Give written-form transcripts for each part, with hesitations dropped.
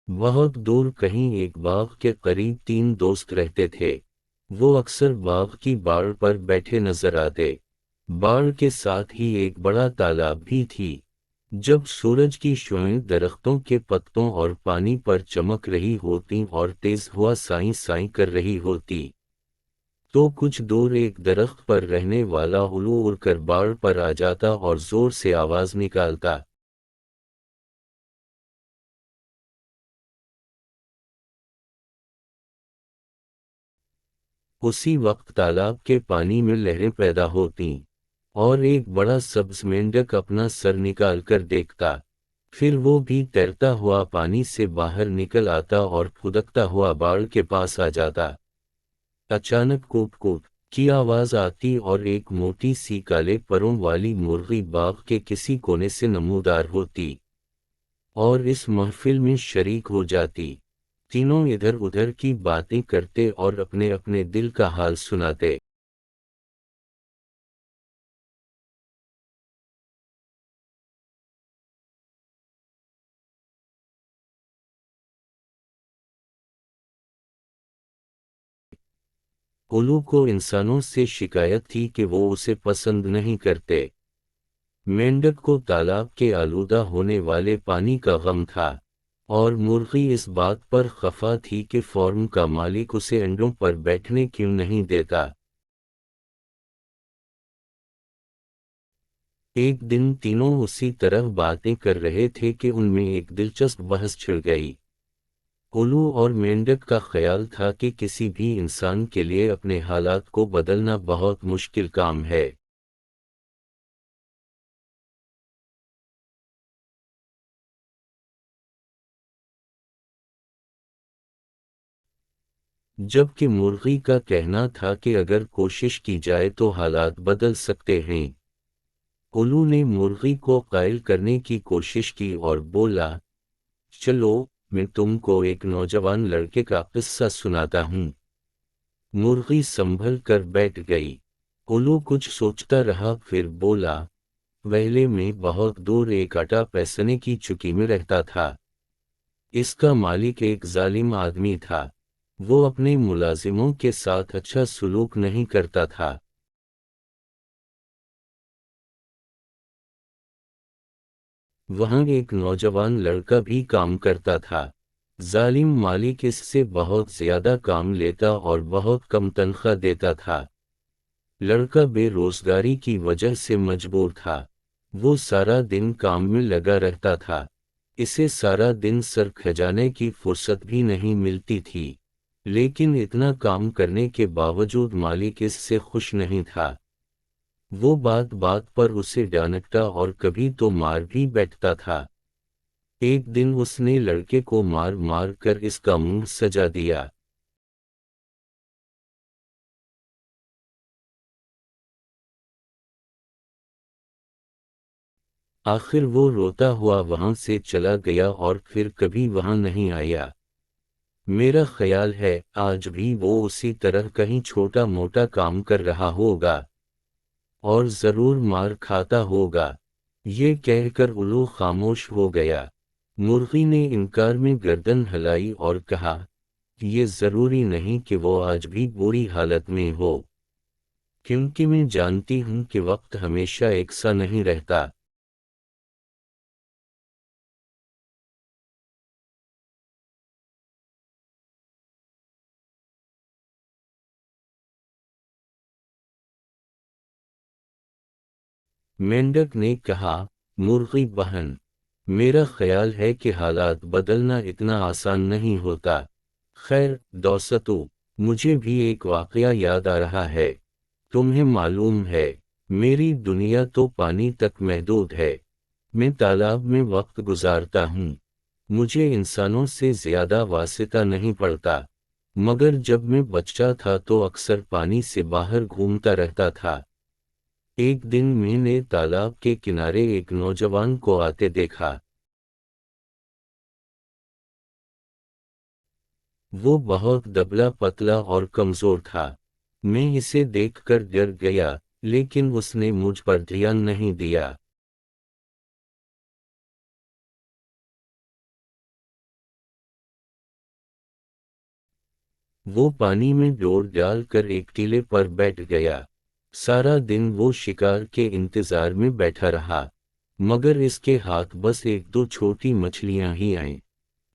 बहुत दूर कहीं एक बाग के करीब तीन दोस्त रहते थे। वो अक्सर बाग की बाड़ पर बैठे नजर आते। बाड़ के साथ ही एक बड़ा तालाब भी थी। जब सूरज की शोएं दरख्तों के पत्तों और पानी पर चमक रही होती और तेज हवा साई साई कर रही होती, तो कुछ दूर एक दरख्त पर रहने वाला उल्लू उड़कर बाड़ पर आ जाता और जोर से आवाज निकालता। उसी वक्त तालाब के पानी में लहरें पैदा होतीं और एक बड़ा सब्ज मेंढक अपना सर निकाल कर देखता। फिर वो भी तैरता हुआ पानी से बाहर निकल आता और फुदकता हुआ बाड़ के पास आ जाता। अचानक कूट कूट की आवाज आती और एक मोटी सी काले परों वाली मुर्गी बाग के किसी कोने से नमूदार होती और इस महफिल में शरीक हो जाती। तीनों इधर उधर की बातें करते और अपने अपने दिल का हाल सुनाते। उल्लू को इंसानों से शिकायत थी कि वो उसे पसंद नहीं करते। मेंढक को तालाब के आलूदा होने वाले पानी का गम था और मुर्गी इस बात पर खफा थी कि फॉर्म का मालिक उसे अंडों पर बैठने क्यों नहीं देता। एक दिन तीनों उसी तरह बातें कर रहे थे कि उनमें एक दिलचस्प बहस छिड़ गई। उल्लू और मेंढक का ख्याल था कि किसी भी इंसान के लिए अपने हालात को बदलना बहुत मुश्किल काम है। जबकि मुर्गी का कहना था कि अगर कोशिश की जाए तो हालात बदल सकते हैं। उल्लू ने मुर्गी को कायल करने की कोशिश की और बोला, चलो, मैं तुमको एक नौजवान लड़के का किस्सा सुनाता हूँ। मुर्गी संभल कर बैठ गई। उल्लू कुछ सोचता रहा, फिर बोला, पहले मैं बहुत दूर एक आटा पीसने की चुकी में रहता था। इसका मालिक एक जालिम आदमी था। वो अपने मुलाजिमों के साथ अच्छा सुलूक नहीं करता था। वहाँ एक नौजवान लड़का भी काम करता था। जालिम मालिक इससे बहुत ज्यादा काम लेता और बहुत कम तनख्वाह देता था। लड़का बेरोजगारी की वजह से मजबूर था। वो सारा दिन काम में लगा रहता था। इसे सारा दिन सर खजाने की फुर्सत भी नहीं मिलती थी। लेकिन इतना काम करने के बावजूद मालिक इससे खुश नहीं था। वो बात बात पर उसे डांटता और कभी तो मार भी बैठता था। एक दिन उसने लड़के को मार मार कर इसका मुंह सजा दिया। आखिर वो रोता हुआ वहां से चला गया और फिर कभी वहां नहीं आया। मेरा ख्याल है आज भी वो उसी तरह कहीं छोटा मोटा काम कर रहा होगा और जरूर मार खाता होगा। ये कहकर उल्लू खामोश हो गया। मुर्गी ने इनकार में गर्दन हिलाई और कहा, ये जरूरी नहीं कि वो आज भी बुरी हालत में हो, क्योंकि मैं जानती हूं कि वक्त हमेशा एक सा नहीं रहता। मेंढक ने कहा, मुर्गी बहन, मेरा ख्याल है कि हालात बदलना इतना आसान नहीं होता। खैर दोस्तों, मुझे भी एक वाकया याद आ रहा है। तुम्हें मालूम है, मेरी दुनिया तो पानी तक महदूद है। मैं तालाब में वक्त गुजारता हूँ। मुझे इंसानों से ज्यादा वास्ता नहीं पड़ता। मगर जब मैं बच्चा था तो अक्सर पानी से बाहर घूमता रहता था। एक दिन मैंने तालाब के किनारे एक नौजवान को आते देखा। वो बहुत दबला पतला और कमजोर था। मैं इसे देखकर डर गया, लेकिन उसने मुझ पर ध्यान नहीं दिया। वो पानी में डोर डालकर एक टीले पर बैठ गया। सारा दिन वो शिकार के इंतजार में बैठा रहा, मगर इसके हाथ बस एक दो छोटी मछलियां ही आईं।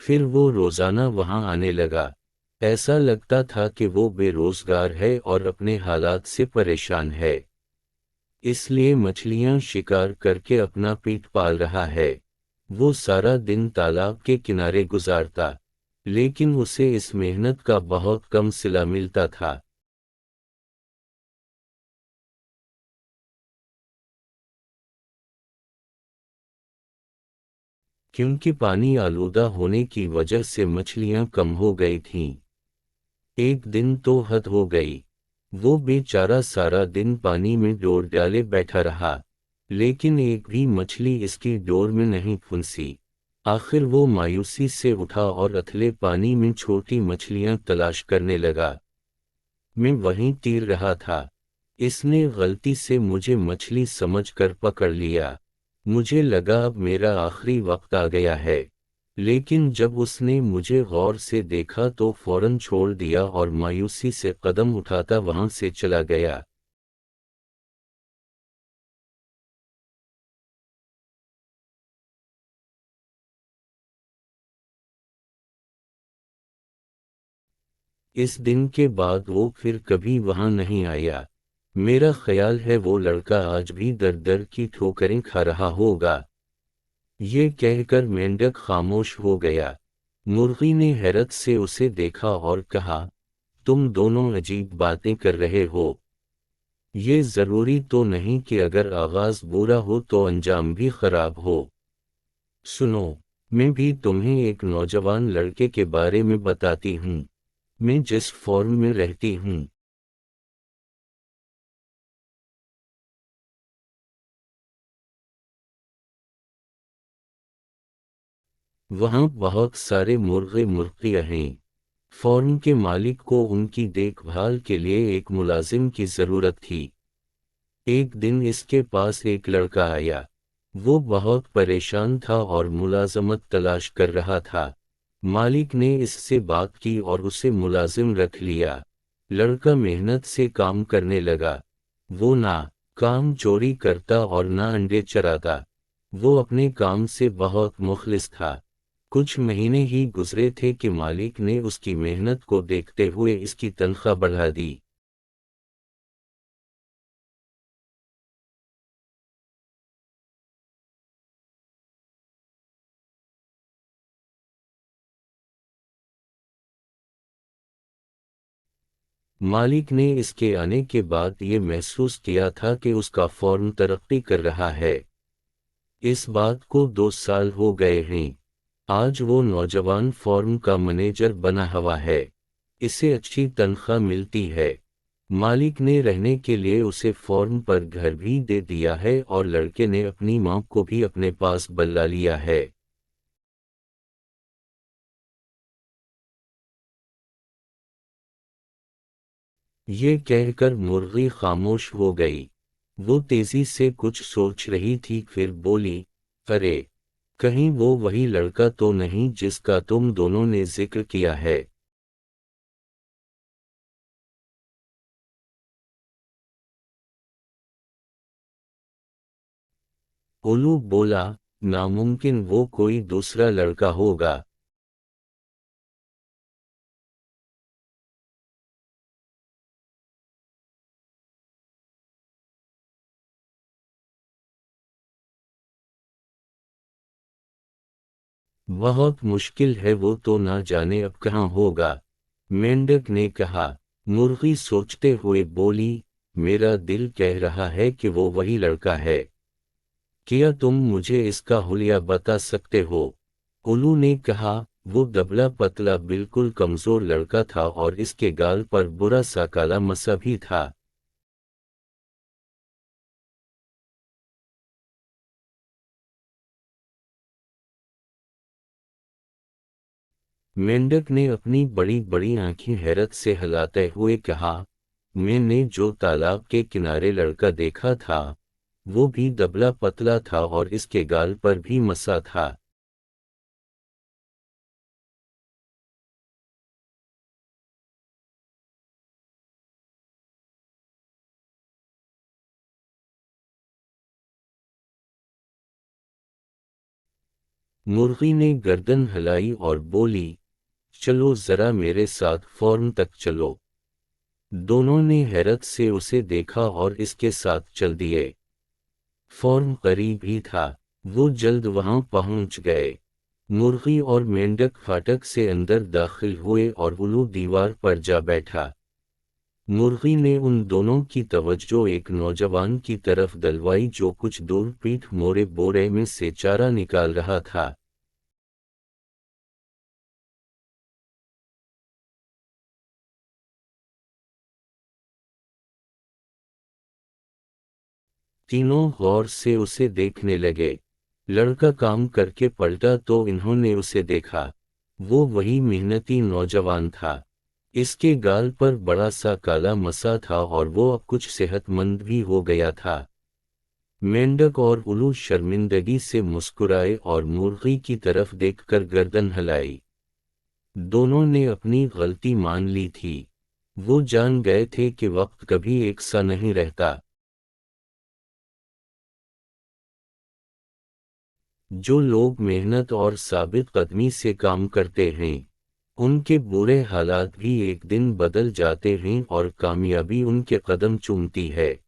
फिर वो रोजाना वहां आने लगा। ऐसा लगता था कि वो बेरोजगार है और अपने हालात से परेशान है, इसलिए मछलियां शिकार करके अपना पेट पाल रहा है। वो सारा दिन तालाब के किनारे गुजारता, लेकिन उसे इस मेहनत का बहुत कम सिला मिलता था। क्योंकि पानी आलूदा होने की वजह से मछलियां कम हो गई थीं। एक दिन तो हद हो गई। वो बेचारा सारा दिन पानी में डोर डाले बैठा रहा, लेकिन एक भी मछली इसकी डोर में नहीं फंसी। आखिर वो मायूसी से उठा और अथले पानी में छोटी मछलियां तलाश करने लगा। मैं वहीं तीर रहा था। इसने गलती से मुझे मछली समझकर पकड़ लिया। मुझे लगा अब मेरा आखिरी वक्त आ गया है, लेकिन जब उसने मुझे गौर से देखा तो फौरन छोड़ दिया और मायूसी से कदम उठाता वहां से चला गया। इस दिन के बाद वो फिर कभी वहां नहीं आया। मेरा ख्याल है वो लड़का आज भी दर दर की ठोकरें खा रहा होगा। ये कहकर मेंढक खामोश हो गया। मुर्गी ने हैरत से उसे देखा और कहा, तुम दोनों अजीब बातें कर रहे हो। ये जरूरी तो नहीं कि अगर आगाज बुरा हो तो अंजाम भी खराब हो। सुनो, मैं भी तुम्हें एक नौजवान लड़के के बारे में बताती हूँ। मैं जिस फॉर्म में रहती हूँ, वहाँ बहुत सारे मुर्गे मुर्गियाँ हैं। फॉर्म के मालिक को उनकी देखभाल के लिए एक मुलाजिम की जरूरत थी। एक दिन इसके पास एक लड़का आया। वो बहुत परेशान था और मुलाजमत तलाश कर रहा था। मालिक ने इससे बात की और उसे मुलाजिम रख लिया। लड़का मेहनत से काम करने लगा। वो ना काम चोरी करता और ना अंडे चराता। वो अपने काम से बहुत मुखलिस था। कुछ महीने ही गुजरे थे कि मालिक ने उसकी मेहनत को देखते हुए इसकी तनख्वाह बढ़ा दी। मालिक ने इसके आने के बाद ये महसूस किया था कि उसका फॉर्म तरक्की कर रहा है। इस बात को 2 साल हो गए हैं। आज वो नौजवान फॉर्म का मैनेजर बना हुआ है। इसे अच्छी तनख्वाह मिलती है। मालिक ने रहने के लिए उसे फॉर्म पर घर भी दे दिया है और लड़के ने अपनी मां को भी अपने पास बुला लिया है। ये कहकर मुर्गी खामोश हो गई। वो तेजी से कुछ सोच रही थी, फिर बोली, अरे, कहीं वो वही लड़का तो नहीं जिसका तुम दोनों ने जिक्र किया है। उल्लू बोला, नामुमकिन वो कोई दूसरा लड़का होगा। बहुत मुश्किल है, वो तो ना जाने अब कहाँ होगा। मेंढक ने कहा। मुर्गी सोचते हुए बोली, मेरा दिल कह रहा है कि वो वही लड़का है। क्या तुम मुझे इसका हुलिया बता सकते हो? उल्लू ने कहा। वो दबला पतला बिल्कुल कमजोर लड़का था और इसके गाल पर बुरा सा काला मसा भी था। मेंढक ने अपनी बड़ी बड़ी आंखें हैरत से हिलाते हुए कहा, मैंने जो तालाब के किनारे लड़का देखा था, वो भी दबला पतला था और इसके गाल पर भी मसा था। मुर्गी ने गर्दन हिलाई और बोली, चलो जरा मेरे साथ फॉर्म तक चलो। दोनों ने हैरत से उसे देखा और इसके साथ चल दिए। फॉर्म करीब ही था, वो जल्द वहां पहुंच गए। मुर्गी और मेंढक फाटक से अंदर दाखिल हुए और उल्लू दीवार पर जा बैठा। मुर्गी ने उन दोनों की तवज्जो एक नौजवान की तरफ दलवाई जो कुछ दूर पीठ मोड़े बोरे में से चारा निकाल रहा था। तीनों गौर से उसे देखने लगे। लड़का काम करके पलटा तो इन्होंने उसे देखा। वो वही मेहनती नौजवान था। इसके गाल पर बड़ा सा काला मसा था और वो अब कुछ सेहतमंद भी हो गया था। मेंढक और उल्लू शर्मिंदगी से मुस्कुराए और मुर्गी की तरफ देखकर गर्दन हिलाई। दोनों ने अपनी गलती मान ली थी। वो जान गए थे कि वक्त कभी एक सा नहीं रहता। जो लोग मेहनत और साबित कदमी से काम करते हैं, उनके बुरे हालात भी एक दिन बदल जाते हैं और कामयाबी उनके कदम चूमती है।